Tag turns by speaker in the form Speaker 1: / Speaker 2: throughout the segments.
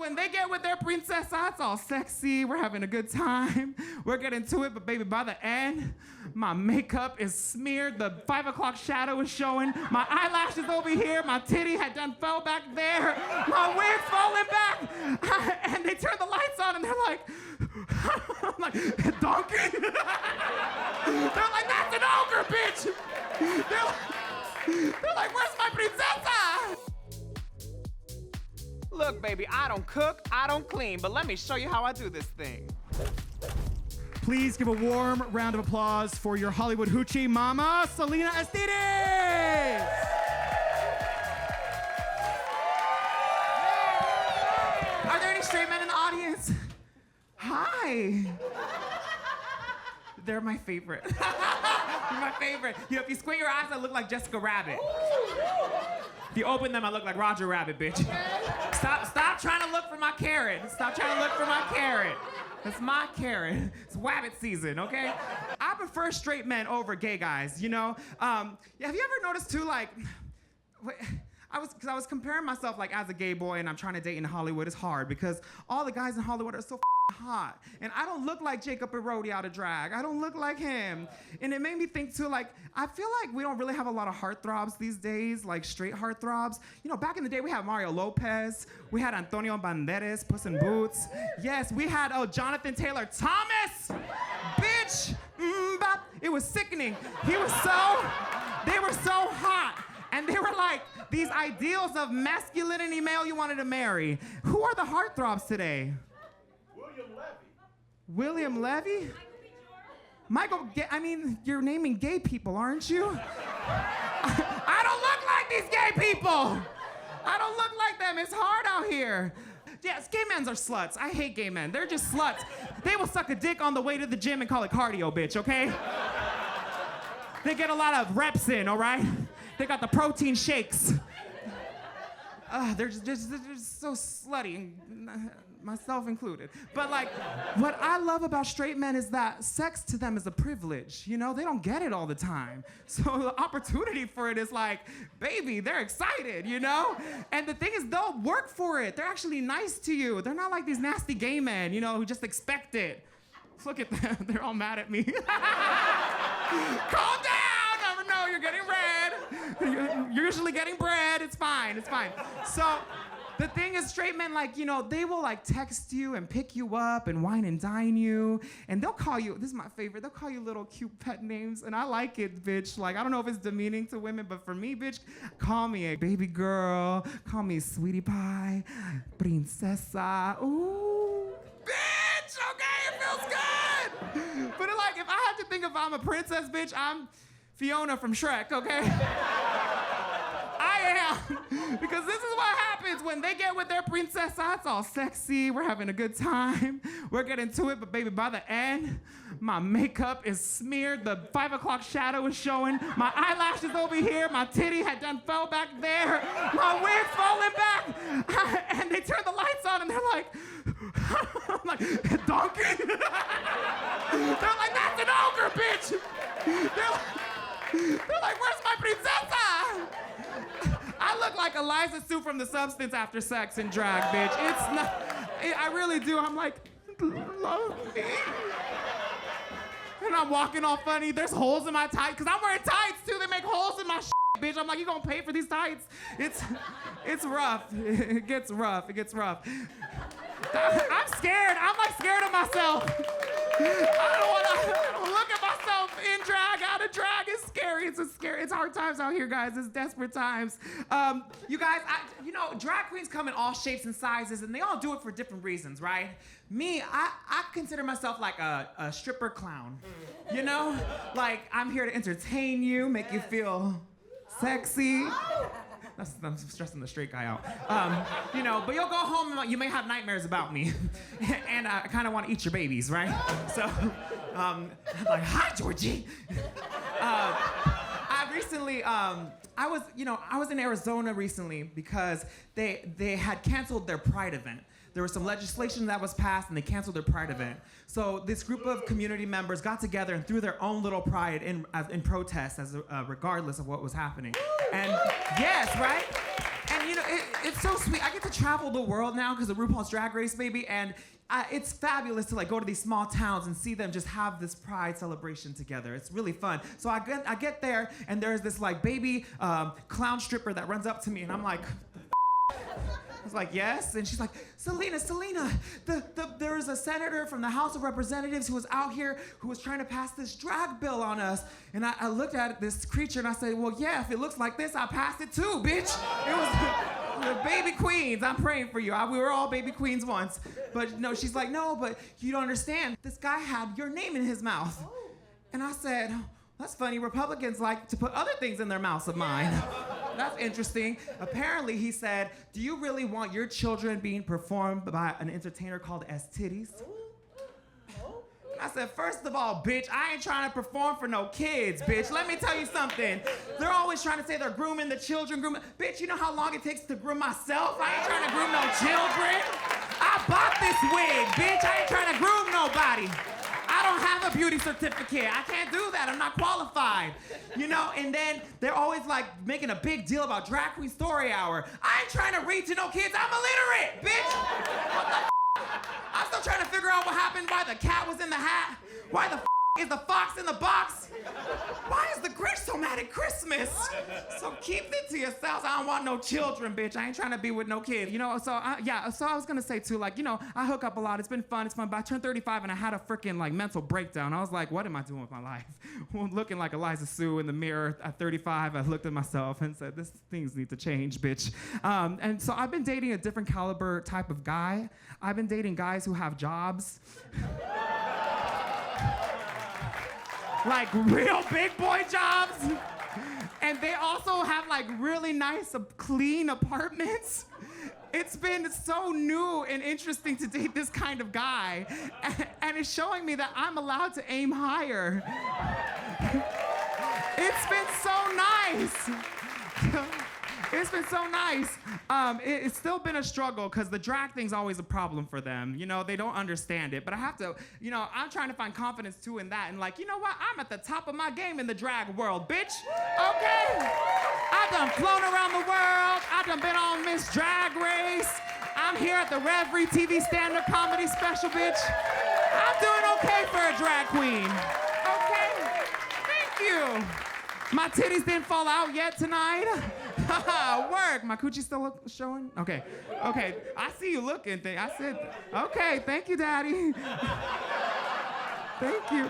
Speaker 1: When they get with their princesa, it's all sexy. We're having a good time. We're getting to it, but baby, by the end, my makeup is smeared. The 5 o'clock shadow is showing. My eyelashes over here. My titty had done fell back there. My wig's falling back. And they turn the lights on and they're like, I'm like, donkey? They're like, that's an ogre, bitch. They're like, where's my princesa?
Speaker 2: Look, baby, I don't cook, I don't clean, but let me show you how I do this thing.
Speaker 3: Please give a warm round of applause for your Hollywood hoochie mama, Salina EsTitties!
Speaker 1: Are there any straight men in the audience? Hi. They're my favorite. They're my favorite. You know, if you squint your eyes, I look like Jessica Rabbit. If you open them, I look like Roger Rabbit, bitch. Stop trying to look for my carrot. Stop trying to look for my carrot. It's my carrot. It's wabbit season, okay? I prefer straight men over gay guys, you know? Have you ever noticed too, like, I was comparing myself like as a gay boy and I'm trying to date in Hollywood. It's hard because all the guys in Hollywood are so hot. And I don't look like Jacob Elordi out of drag. I don't look like him. And it made me think too, like, I feel like we don't really have a lot of heartthrobs these days, like straight heartthrobs. You know, back in the day we had Mario Lopez, we had Antonio Banderas, Puss in Boots. Yes, we had Jonathan Taylor Thomas. Bitch, it was sickening. They were so hot. And they were like these ideals of masculinity male you wanted to marry. Who are the heartthrobs today? William Levy? Michael, I mean, you're naming gay people, aren't you? I don't look like these gay people. I don't look like them. It's hard out here. Yes, gay men are sluts. I hate gay men. They're just sluts. They will suck a dick on the way to the gym and call it cardio, bitch, okay? They get a lot of reps in, all right? They got the protein shakes. They're just so slutty, myself included. But like, what I love about straight men is that sex to them is a privilege. You know, they don't get it all the time. So the opportunity for it is like, baby, they're excited, you know? And the thing is, they'll work for it. They're actually nice to you. They're not like these nasty gay men, you know, who just expect it. Look at them, they're all mad at me. Calm down, no, you're getting red. You're usually getting bread, it's fine. So the thing is, straight men, like, you know, they will like text you and pick you up and wine and dine you. And they'll call you, this is my favorite, they'll call you little cute pet names. And I like it, bitch. Like, I don't know if it's demeaning to women, but for me, bitch, call me a baby girl, call me sweetie pie, princesa, ooh. Bitch, okay, it feels good. But like, if I have to think if I'm a princess, bitch, I'm Fiona from Shrek, okay? I am, because this is what happens when they get with their princesa. It's all sexy. We're having a good time. We're getting to it, but baby, by the end, my makeup is smeared. The 5 o'clock shadow is showing. My eyelashes over here. My titty had done fell back there. My wig's falling back. And they turn the lights on and they're like, I'm like, donkey? They're like, that's an ogre, bitch. They're like, where's my princesa? I look like Eliza Sue from The Substance after sex and drag, bitch. It's not, I really do. I'm like, love me. And I'm walking all funny. There's holes in my tights, because I'm wearing tights too. They make holes in my shit, bitch. I'm like, you gonna pay for these tights? It's rough. It gets rough. I'm scared. I'm like scared of myself. I don't look at myself in drag, out of drag. It's scary. It's hard times out here, guys. It's desperate times. You guys, you know, drag queens come in all shapes and sizes, and they all do it for different reasons, right? Me, I consider myself like a stripper clown. You know? Like, I'm here to entertain you, make you feel sexy. I'm stressing the straight guy out. You know, but you'll go home and you may have nightmares about me. And I kind of want to eat your babies, right? So, I'm like, hi, Georgie. I recently, I was in Arizona recently because they had canceled their Pride event. There was some legislation that was passed and they canceled their Pride event. So this group of community members got together and threw their own little pride in protest, regardless of what was happening. And yes, right? And you know, it's so sweet. I get to travel the world now because of RuPaul's Drag Race, baby, and it's fabulous to like go to these small towns and see them just have this pride celebration together. It's really fun. So I get there, and there's this like baby clown stripper that runs up to me, and I'm like, I was like, yes, and she's like, Salina, there is a senator from the House of Representatives who was out here who was trying to pass this drag bill on us. And I looked at this creature and I said, well, yeah, if it looks like this, I'll pass it too, bitch. It was the baby queens. I'm praying for you. We were all baby queens once. But no, she's like, no, but you don't understand. This guy had your name in his mouth. And I said, that's funny. Republicans like to put other things in their mouths of mine. That's interesting. Apparently, he said, do you really want your children being performed by an entertainer called EsTitties? I said, first of all, bitch, I ain't trying to perform for no kids, bitch. Let me tell you something. They're always trying to say they're grooming the children, Bitch, you know how long it takes to groom myself? I ain't trying to groom no children. I bought this wig, bitch. I ain't trying to groom nobody. I don't have a beauty certificate. I can't do that. I'm not qualified. You know, and then they're always like making a big deal about Drag Queen Story Hour. I ain't trying to read to no kids. I'm illiterate, bitch. What the I'm still trying to figure out what happened, why the cat was in the hat. Why the is the fox in the box? Why is the Grinch so mad at Christmas? So keep it to yourselves. I don't want no children, bitch. I ain't trying to be with no kids. You know, so I was gonna say too, like, you know, I hook up a lot. It's been fun. But I turned 35 and I had a freaking like mental breakdown. I was like, what am I doing with my life? Looking like Eliza Sue in the mirror at 35, I looked at myself and said, this things need to change, bitch. And so I've been dating a different caliber type of guy. I've been dating guys who have jobs. Like real big boy jobs. And they also have like really nice, clean apartments. It's been so new and interesting to date this kind of guy. And it's showing me that I'm allowed to aim higher. It's been so nice. It's been so nice. It's still been a struggle because the drag thing's always a problem for them. You know, they don't understand it. But I have to, you know, I'm trying to find confidence too in that. And like, you know what? I'm at the top of my game in the drag world, bitch. Okay? I've done flown around the world. I've done been on Miss Drag Race. I'm here at the Revry TV stand-up comedy special, bitch. I'm doing okay for a drag queen. Okay? Thank you. My titties didn't fall out yet tonight. Work. My coochie still showing? Okay. I see you looking. I said, okay, thank you, Daddy. Thank you.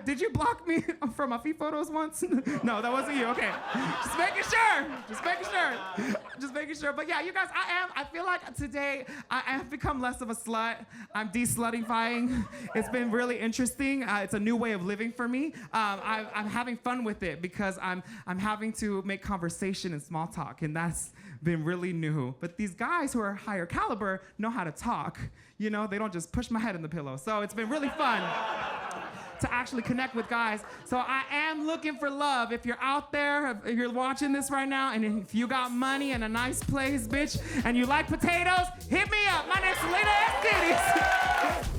Speaker 1: Did you block me from my feet photos once? No, that wasn't you. Okay. Just making sure. But yeah, you guys, I feel like today I have become less of a slut. I'm de-slutifying. It's been really interesting. It's a new way of living for me. I'm having fun with it because I'm having to make conversation and small talk, and that's been really new. But these guys who are higher caliber know how to talk. You know, they don't just push my head in the pillow. So it's been really fun to actually connect with guys. So I am looking for love. If you're out there, if you're watching this right now, and if you got money and a nice place, bitch, and you like potatoes, hit me up. My name's Salina EsTitties.